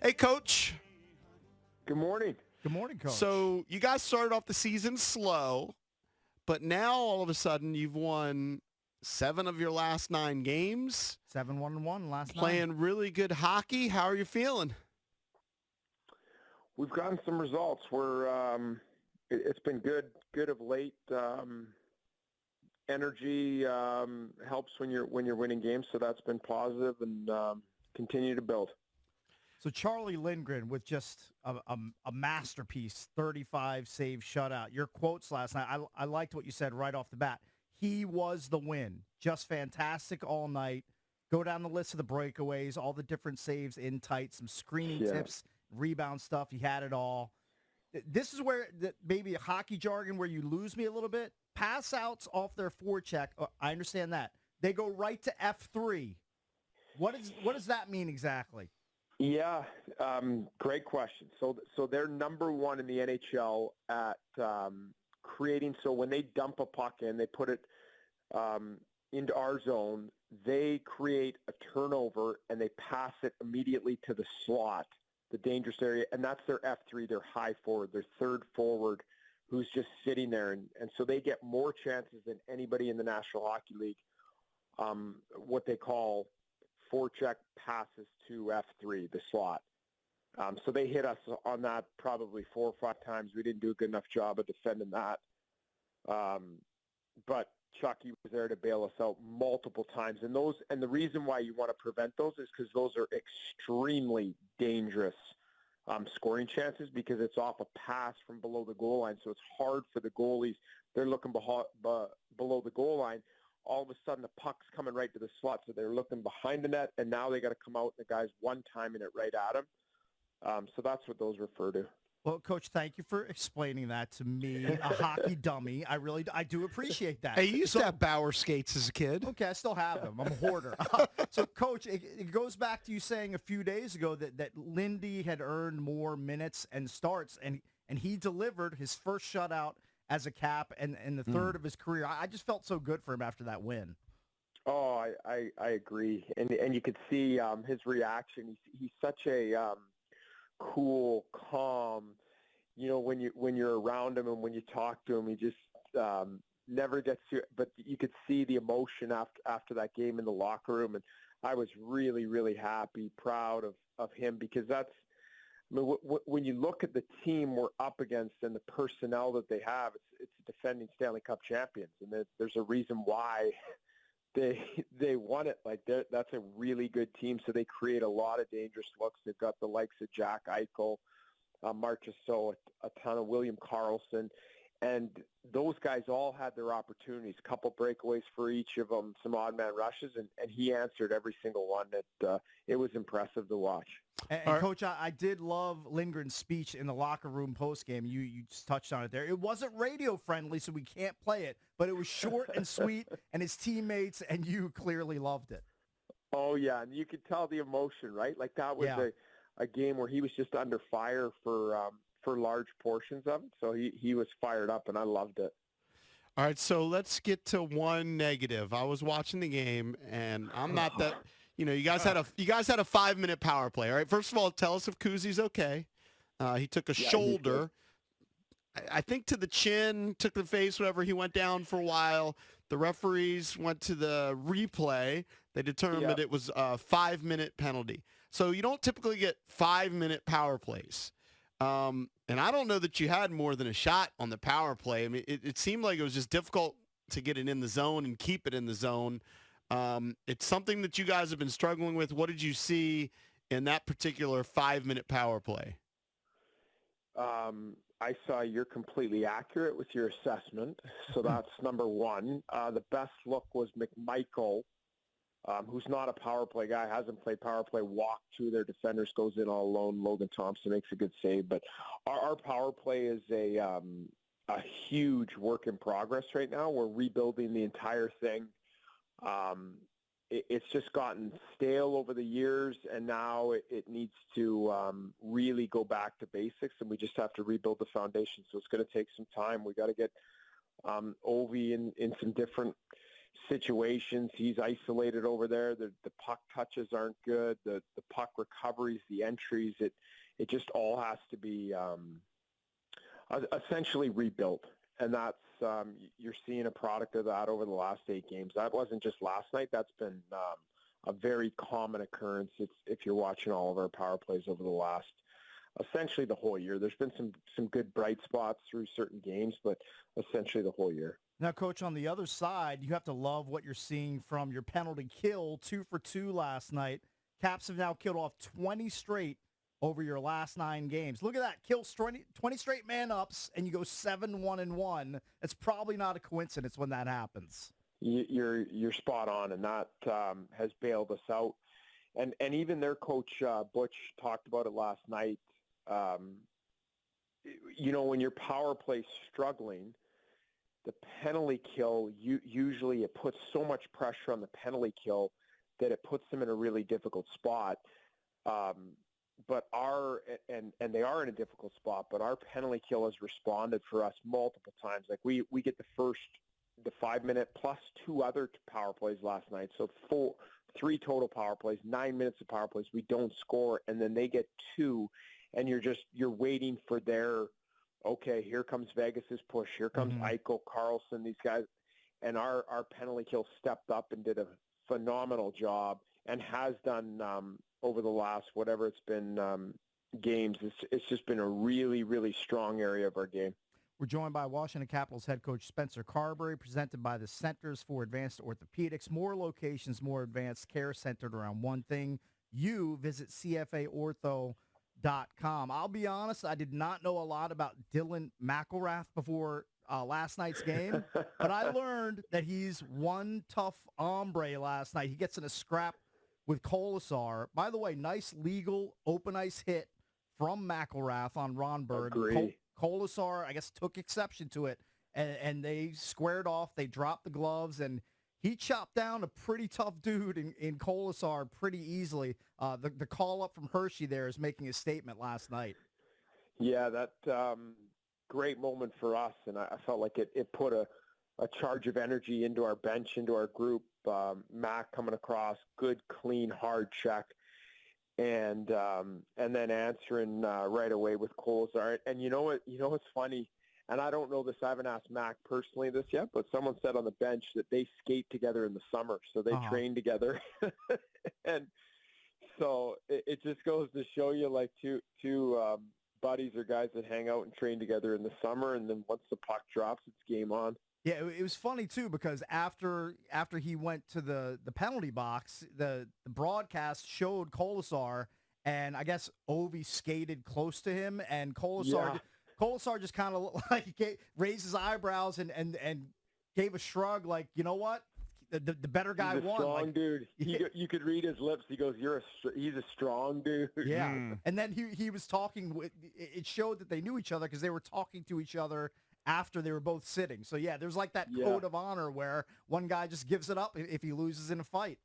Hey, Coach. Good morning. Good morning, Coach. So you guys started off the season slow, but now all of a sudden you've won 7 of your last 9 games. 7-1-1 last night. Playing really good hockey. How are you feeling? We've gotten some results. It's been good of late. Energy helps when you're winning games, so that's been positive, and continue to build. So Charlie Lindgren with just a masterpiece, 35 save shutout. Your quotes last night, I liked what you said right off the bat. He was the win. Just fantastic all night. Go down the list of the breakaways, all the different saves in tight, some screening tips, rebound stuff. He had it all. This is where maybe hockey jargon where you lose me a little bit. Pass outs off their forecheck. I understand that. They go right to F3. What does that mean exactly? Yeah, great question. So they're number one in the NHL at creating. So when they dump a puck in, they put it into our zone. They create a turnover and they pass it immediately to the slot, the dangerous area, and that's their F3, their high forward, their third forward, who's just sitting there, and so they get more chances than anybody in the National Hockey League. What they call forecheck passes to F3, the slot. So they hit us on that probably 4 or 5 times. We didn't do a good enough job of defending that. But Chucky was there to bail us out multiple times. And the reason why you want to prevent those is because those are extremely dangerous scoring chances, because it's off a pass from below the goal line. So it's hard for the goalies. They're looking below the goal line. All of a sudden, the puck's coming right to the slot, so they're looking behind the net, and now they got to come out, and the guy's one-timing it right at him. So that's what those refer to. Well, Coach, thank you for explaining that to me, a hockey dummy. I do appreciate that. Hey, you used to have Bauer skates as a kid. Okay, I still have them. I'm a hoarder. So, Coach, it goes back to you saying a few days ago that Lindy had earned more minutes and starts, and he delivered his first shutout as a Cap and the third of his career. I just felt so good for him after that win. Oh, I agree, and you could see his reaction. He's such a cool, calm. You know, when you're around him and when you talk to him, he just never gets to. But you could see the emotion after that game in the locker room, and I was really, really happy, proud of him, because that's. I mean, when you look at the team we're up against and the personnel that they have, it's defending Stanley Cup champions, and there's a reason why they won it. Like, that's a really good team, so they create a lot of dangerous looks. They've got the likes of Jack Eichel, Marchessault, a ton of William Karlsson, and those guys all had their opportunities. A couple breakaways for each of them, some odd man rushes, and he answered every single one. It was impressive to watch. And Coach, I did love Lindgren's speech in the locker room postgame. You just touched on it there. It wasn't radio friendly, so we can't play it, but it was short and sweet, and his teammates and you clearly loved it. Oh, yeah, and you could tell the emotion, right? Like, that was a game where he was just under fire for large portions of it, so he was fired up, and I loved it. All right, so let's get to one negative. I was watching the game, and I'm not that. You know, you guys had a 5-minute power play. All right, first of all, tell us if Kuzi's okay. He took a shoulder, I think, to the chin, took the face, whatever. He went down for a while. The referees went to the replay. They determined it was a 5-minute penalty. So you don't typically get 5-minute power plays. And I don't know that you had more than a shot on the power play. I mean, it seemed like it was just difficult to get it in the zone and keep it in the zone. It's something that you guys have been struggling with. What did you see in that particular 5-minute power play? I saw you're completely accurate with your assessment, so that's number one. The best look was McMichael, who's not a power play guy, hasn't played power play, walked through their defenders, goes in all alone. Logan Thompson makes a good save. But our power play is a huge work in progress right now. We're rebuilding the entire thing. It's just gotten stale over the years, and now it needs to really go back to basics, and we just have to rebuild the foundation. So it's going to take some time. We got to get Ovi in some different situations. He's isolated over there. The puck touches aren't good. The puck recoveries, the entries, it just all has to be essentially rebuilt. And that's you're seeing a product of that over the last 8 games. That wasn't just last night. That's been a very common occurrence if you're watching all of our power plays over the last essentially the whole year. There's been some good bright spots through certain games, but essentially the whole year. Now, Coach, on the other side, you have to love what you're seeing from your penalty kill, 2 for 2 last night. Caps have now killed off 20 straight over your last 9 games. Look at that. Kill 20 straight man-ups, and you go 7-1-1. It's probably not a coincidence when that happens. You're spot on, and that has bailed us out. And even their coach, Butch, talked about it last night. When your power play's struggling, the penalty kill, usually it puts so much pressure on the penalty kill that it puts them in a really difficult spot. But and they are in a difficult spot, but our penalty kill has responded for us multiple times. Like we get the 5-minute plus 2 other power plays last night. So 3 total power plays, 9 minutes of power plays. We don't score, and then they get 2, and you're waiting for their, okay, here comes Vegas's push. Here comes Eichel, Carlson, these guys. And our penalty kill stepped up and did a phenomenal job and has done over the last, whatever it's been, games. It's just been a really, really strong area of our game. We're joined by Washington Capitals head coach Spencer Carbery, presented by the Centers for Advanced Orthopedics. More locations, more advanced care centered around one thing. You visit CFAortho.com. I'll be honest, I did not know a lot about Dylan McElrath before last night's game, but I learned that he's one tough hombre last night. He gets in a scrap with Kolasar. By the way, nice legal open ice hit from McElrath on Ronberg. Agree. Kolasar, I guess, took exception to it, and they squared off. They dropped the gloves, and he chopped down a pretty tough dude in Kolasar pretty easily. The call-up from Hershey there is making a statement last night. Yeah, that great moment for us, and I felt like it put a charge of energy into our bench, into our group. Mac coming across, good, clean, hard check. And then answering right away with Kolasar. And you know what's funny? And I don't know this. I haven't asked Mac personally this yet, but someone said on the bench that they skate together in the summer, so they train together. And so it just goes to show you, like two buddies or guys that hang out and train together in the summer, and then once the puck drops, it's game on. Yeah, it was funny, too, because after he went to the penalty box, the broadcast showed Kolasar, and I guess Ovi skated close to him, and Kolasar just kind of like raised his eyebrows and gave a shrug, like, you know what? The better guy won. He's a strong dude. You could read his lips. He goes, he's a strong dude. Yeah. And then he was talking. It showed that they knew each other because they were talking to each other after they were both sitting. So, yeah, there's like that code of honor where one guy just gives it up if he loses in a fight.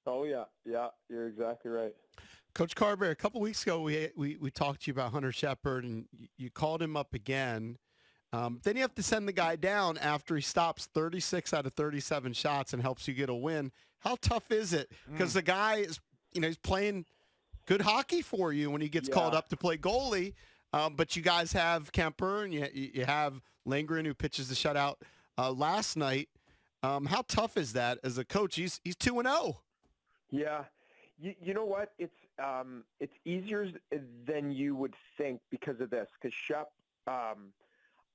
Oh, yeah. Yeah, you're exactly right. Coach Carbery, a couple weeks ago, we talked to you about Hunter Shepard, and you called him up again. Then you have to send the guy down after he stops 36 out of 37 shots and helps you get a win. How tough is it? Because the guy is, he's playing good hockey for you when he gets called up to play goalie. But you guys have Kemper and you have Lindgren, who pitches the shutout last night. How tough is that as a coach? He's 2-0. Yeah. You know what? It's easier than you would think because of this. Because Shep,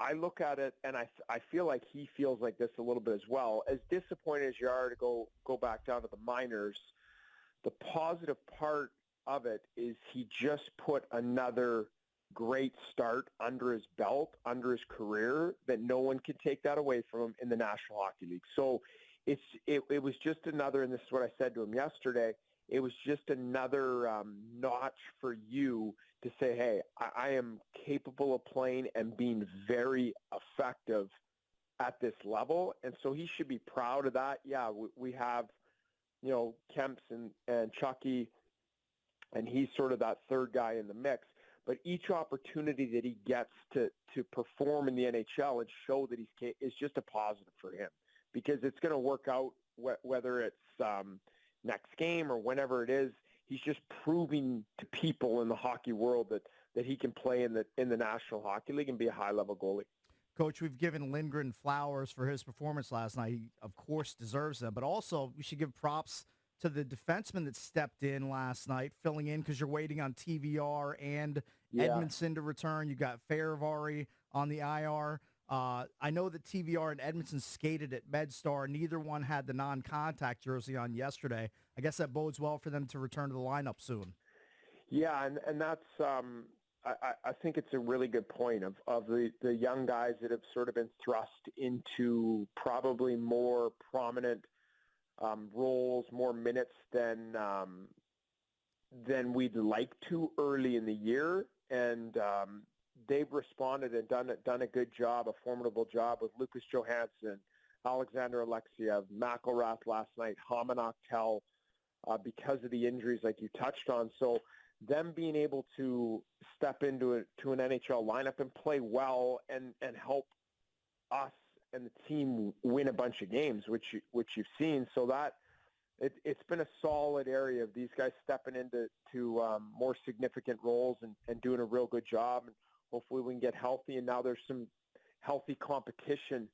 I look at it and I feel like he feels like this a little bit as well. As disappointed as you are to go back down to the minors, the positive part of it is he just put another great start under his belt, under his career, that no one can take that away from him in the National Hockey League. So it was just another, and this is what I said to him yesterday, it was just another notch for you to say, hey, I am capable of playing and being very effective at this level. And so he should be proud of that. Yeah, we have, Kemps and Chucky, and he's sort of that third guy in the mix. But each opportunity that he gets to perform in the NHL and show that is just a positive for him. because it's going to work out whether it's next game or whenever it is. He's just proving to people in the hockey world that he can play in the National Hockey League and be a high-level goalie. Coach, we've given Lindgren flowers for his performance last night. He, of course, deserves them. But also, we should give props to the defenseman that stepped in last night, filling in because you're waiting on TVR and Edmondson to return. You got Farivari on the IR. I know that TVR and Edmondson skated at MedStar. Neither one had the non-contact jersey on yesterday. I guess that bodes well for them to return to the lineup soon. Yeah, and that's I think it's a really good point of the young guys that have sort of been thrust into probably more prominent roles, more minutes than we'd like to early in the year, and they've responded and done a good job, a formidable job with Lucas Johansson, Alexander Alexiev, McElrath last night, Hamann Octel, because of the injuries like you touched on. So them being able to step into an NHL lineup and play well and help us and the team win a bunch of games, which you've seen. So that it's been a solid area of these guys stepping into more significant roles and doing a real good job. And hopefully we can get healthy. And now there's some healthy competition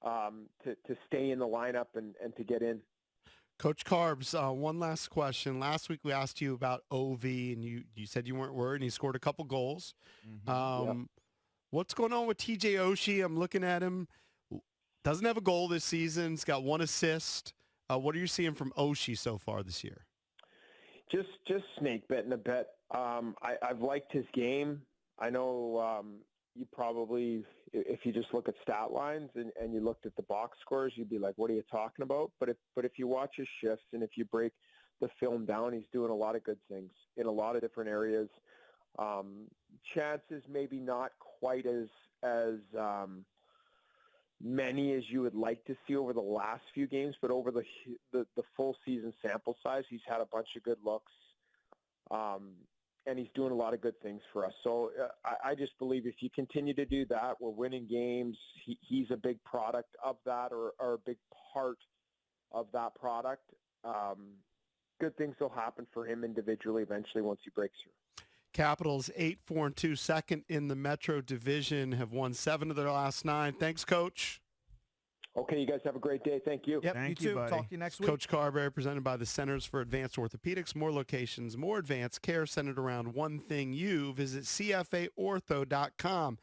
to stay in the lineup and to get in. Coach Carbs, one last question. Last week we asked you about OV, and you said you weren't worried, and he scored a couple goals. What's going on with TJ Oshie? I'm looking at him. Doesn't have a goal this season. He's got one assist. What are you seeing from Oshie so far this year? Just snake bitten a bit. I've liked his game. I know you probably, if you just look at stat lines and you looked at the box scores, you'd be like, what are you talking about? But if you watch his shifts and if you break the film down, he's doing a lot of good things in a lot of different areas. Chances maybe not quite as many as you would like to see over the last few games, but over the full season sample size, he's had a bunch of good looks. And he's doing a lot of good things for us. So I just believe if you continue to do that, we're winning games. He's a big product of that or a big part of that product. Good things will happen for him individually eventually once he breaks through. Capitals 8-4-2, second in the Metro Division, have won 7 of their last 9. Thanks, Coach. Okay, you guys have a great day. Thank you. Yep, Thank you you, too. buddy. Talk to you next week. Coach Carbery, presented by the Centers for Advanced Orthopedics. More locations, more advanced care centered around one thing you. Visit CFAortho.com.